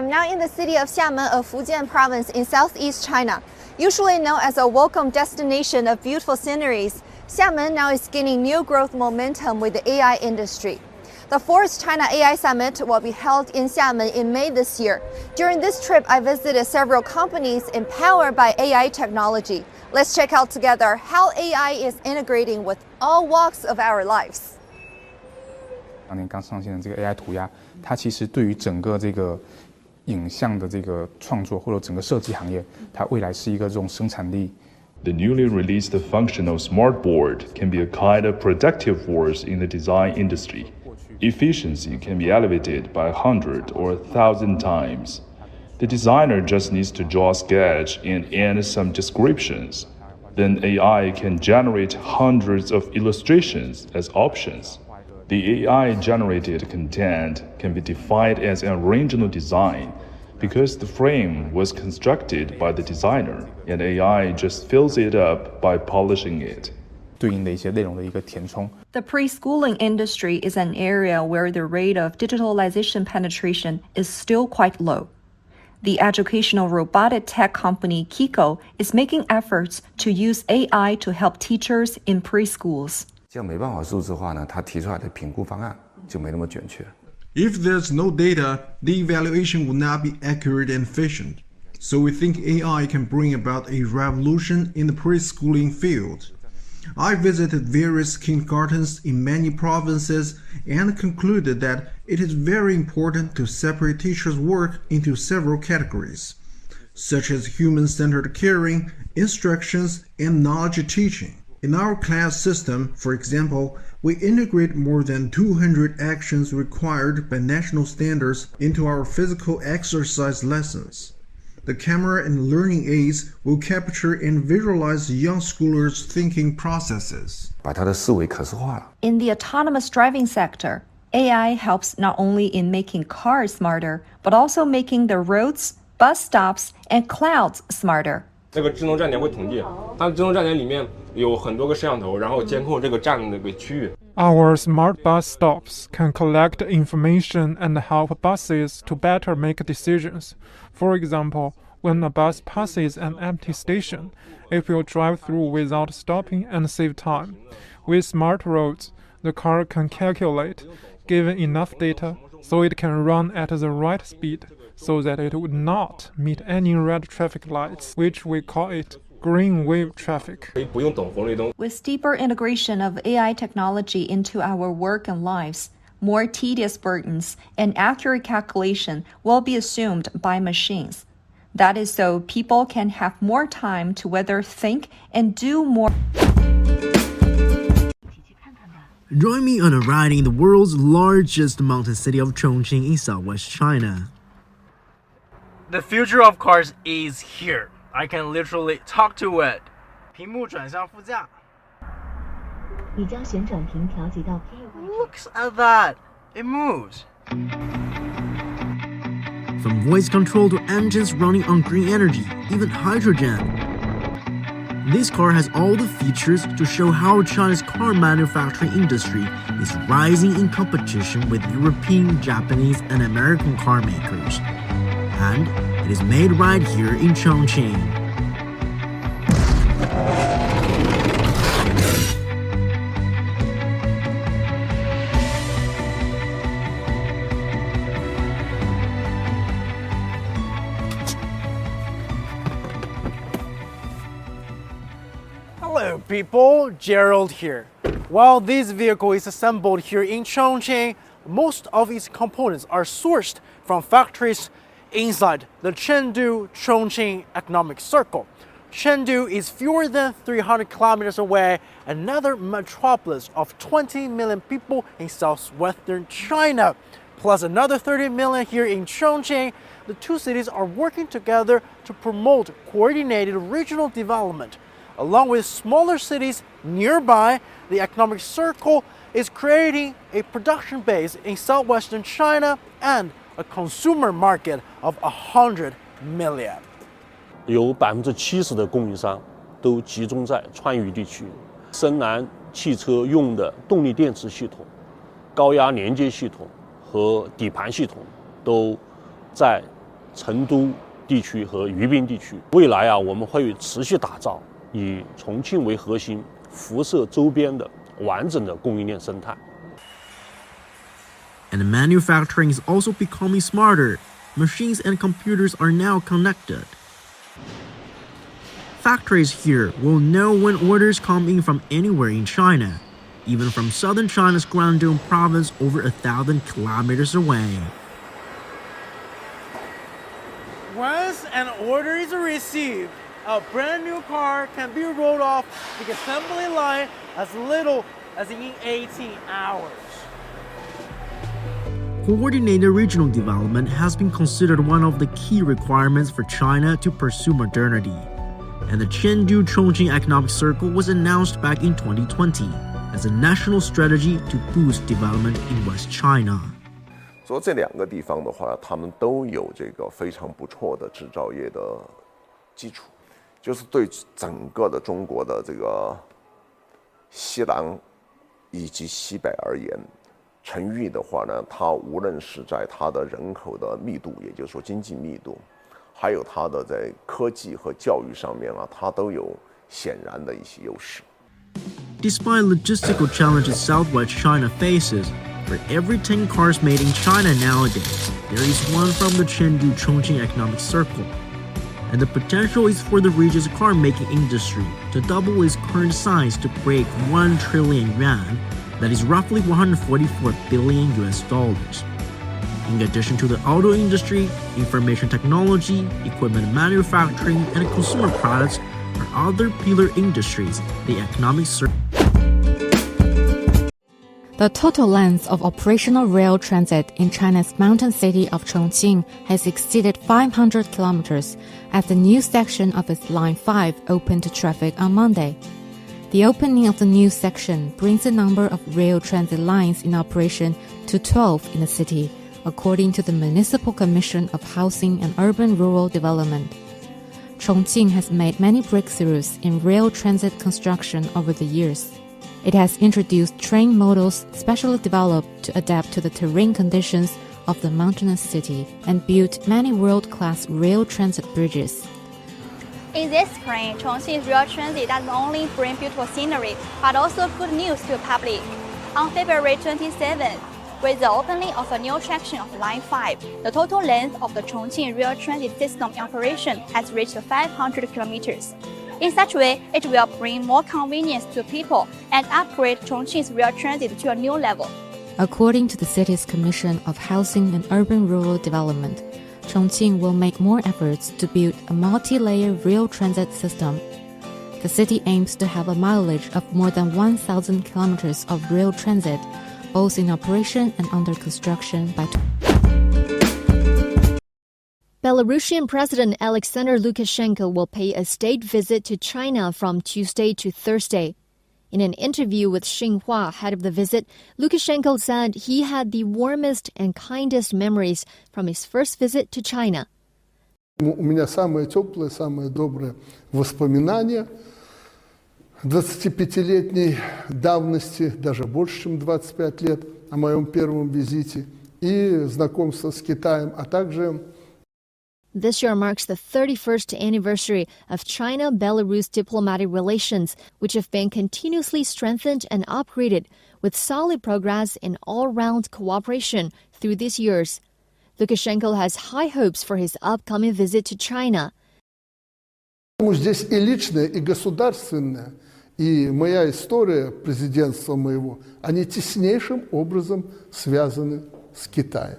I'm now in the city of Xiamen of Fujian province in southeast China. Usually known as a welcome destination of beautiful sceneries, Xiamen now is gaining new growth momentum with the AI industry. The 4th China AI Summit will be held in Xiamen in May this year. During this trip, I visited several companies empowered by AI technology. Let's check out together how AI is integrating with all walks of our lives. 当年刚上线的这个 AI 涂鸦，它其实对于整个这个影像的这个创作或者整个设计行业，它未来是一个这种生产力。The newly released functional smartboard can be a kind of productive force in the design industry. Efficiency can be elevated by 100 or 1,000 times. The designer just needs to draw a sketch and add some descriptions. Then AI can generate hundreds of illustrations as options. The AI-generated content can be defined as an original design because the frame was constructed by the designer, and AI just fills it up by polishing it. 对应的一些内容的一个填充。The preschooling industry is an area where the rate of digitalization penetration is still quite low. The educational robotic tech company Kiko is making efforts to use AI to help teachers in preschools. 这样没办法数字化呢，他提出来的评估方案就没那么准确。If there's no data, the evaluation will not be accurate and efficient. So we think AI can bring about a revolution in the preschooling field. I visited various kindergartens in many provinces and concluded that it is very important to separate teachers' work into several categories, such as human-centered caring, instructions, and knowledge teaching. In our class system, for example, we integrate more than 200 actions required by national standards into our physical exercise lessons. The camera and learning aids will capture and visualize young schoolers' thinking processes. 把他的思维可视化了。 In the autonomous driving sector, AI helps not only in making cars smarter, but also making the roads, bus stops, and clouds smarter. 这个智能站点会统计，它的智能站点里面有很多个摄像头，然后监控这个站的这个区域。Our smart bus stops can collect information and help buses to better make decisions. For example, when a bus passes an empty station, it will drive through without stopping and save time. With smart roads, the car can calculate, given enough data, so it can run at the right speed, so that it would not meet any red traffic lights, which we call it green wave traffic. With deeper integration of AI technology into our work and lives, more tedious burdens and accurate calculation will be assumed by machines. That is so people can have more time to whether think and do more. Join me on a ride in the world's largest mountain city of Chongqing in southwest China. The future of cars is here. I can literally talk to it. 屏幕转向副驾。已将旋转屏调节到 Looks at that. It moves. From voice control to engines running on green energy, even hydrogen. This car has all the features to show how China's car manufacturing industry is rising in competition with European, Japanese, and American car makers. And it is made right here in Chongqing. Hello people, Gerald here. While this vehicle is assembled here in Chongqing, most of its components are sourced from factories inside the Chengdu-Chongqing economic circle. Chengdu is fewer than 300 kilometers away, another metropolis of 20 million people in southwestern China, plus another 30 million here in Chongqing. The two cities are working together to promote coordinated regional development. Along with smaller cities nearby, the economic circle is creating a production base in southwestern China and a consumer market of 100 million. 有70%的供应商都集中在川渝地区，深南汽车用的动力电池系统、高压连接系统和底盘系统都在成都地区和宜宾地区。未来啊，我们会持续打造以重庆为核心、辐射周边的完整的供应链生态。And manufacturing is also becoming smarter. Machines and computers are now connected. Factories here will know when orders come in from anywhere in China, even from southern China's Guangdong province over 1,000 kilometers away. Once an order is received, a brand new car can be rolled off the assembly line as little as in 18 hours. Coordinated regional development has been considered one of the key requirements for China to pursue modernity. And the Chengdu-Chongqing Economic Circle was announced back in 2020 as a national strategy to boost development in West China. 所以这两个地方的话，他们都有这个非常不错的制造业的基础，就是对整个的中国的这个西南以及西北而言，成渝的话呢，它无论是在它的人口的密度，也就是说经济密度，还有它的在科技和教育上面啊，它都有显然的一些优势。Despite logistical challenges Southwest China faces, for every 10 cars made in China nowadays, there is one from the Chengdu-Chongqing Economic Circle. And the potential is for the region's car-making industry to double its current size to break 1 trillion yuan, that is roughly $144 billion. In addition to the auto industry, information technology, equipment manufacturing, and consumer products are other pillar industries the economic circle. The total length of operational rail transit in China's mountain city of Chongqing has exceeded 500 kilometers as the new section of its Line 5 opened to traffic on Monday. The opening of the new section brings the number of rail transit lines in operation to 12 in the city, according to the Municipal Commission of Housing and Urban Rural Development. Chongqing has made many breakthroughs in rail transit construction over the years. It has introduced train models specially developed to adapt to the terrain conditions of the mountainous city and built many world-class rail transit bridges. In this spring, Chongqing's rail transit doesn't only bring beautiful scenery, but also good news to the public. On February 27th, with the opening of a new section of Line 5, the total length of the Chongqing rail transit system in operation has reached 500 kilometers. In such a way, it will bring more convenience to people and upgrade Chongqing's rail transit to a new level. According to the city's Commission of Housing and Urban Rural Development, Chongqing will make more efforts to build a multi-layer rail transit system. The city aims to have a mileage of more than 1,000 kilometers of rail transit, both in operation and under construction by Belarusian President Alexander Lukashenko will pay a state visit to China from Tuesday to Thursday. In an interview with Xinhua ahead of the visit, Lukashenko said he had the warmest and kindest memories from his first visit to China. У меня самые теплые, самые добрые воспоминания 25-летней давности, даже больше, чем 25 лет, о моем первом визите и знакомство с Китаем, а также This year marks the 31st anniversary of China-Belarus diplomatic relations, which have been continuously strengthened and upgraded, with solid progress in all-round cooperation through these years. Lukashenko has high hopes for his upcoming visit to China. Здесь и личное, и государственное, и моя история президентства моего, они теснейшим образом связаны с Китаем.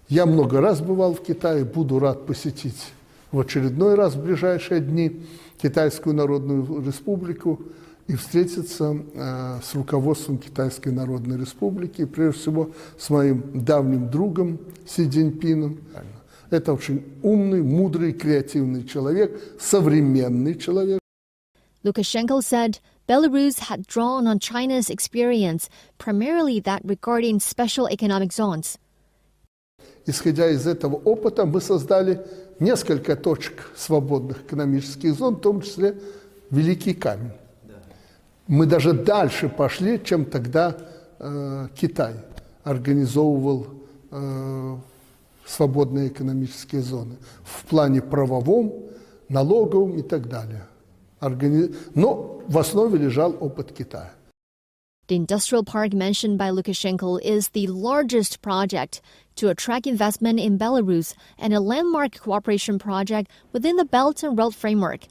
Я много раз бывал в Китае, буду рад посетить в очередной раз в ближайшие дни Китайскую Народную Республику и встретиться с руководством Китайской Народной Республики, прежде всего с моим давним другом Си Цзиньпином. Это очень умный, мудрый, креативный человек, современный человек. Lukashenko said Belarus had drawn on China's experience, primarily that regarding special economic zones. Исходя из этого опыта, мы создали несколько точек свободных экономических зон, в том числе Великий Камень. Мы даже дальше пошли, чем тогда Китай организовывал свободные экономические зоны в плане правовом, налоговом и так далее. Но в основе лежал опыт Китая. The industrial park mentioned by Lukashenko is the largest project to attract investment in Belarus and a landmark cooperation project within the Belt and Road framework.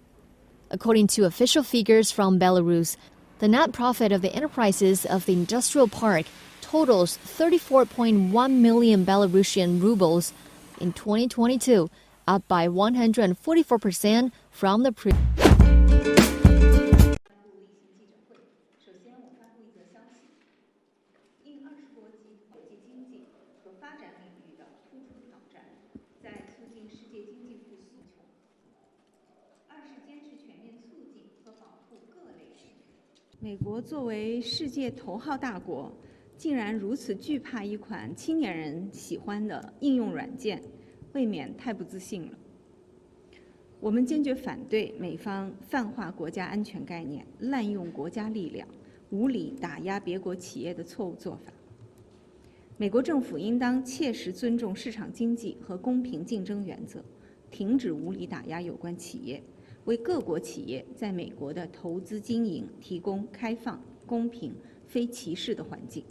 According to official figures from Belarus, the net profit of the enterprises of the industrial park totals 34.1 million Belarusian rubles in 2022, up by 144% from the previous. "美国作为世界头号大国，竟然如此惧怕一款青年人喜欢的应用软件，未免太不自信了。我们坚决反对美方泛化国家安全概念、滥用国家力量、无理打压别国企业的错误做法。美国政府应当切实尊重市场经济和公平竞争原则，停止无理打压有关企业，为各国企业在美国的投资经营提供开放、公平、非歧视的环境。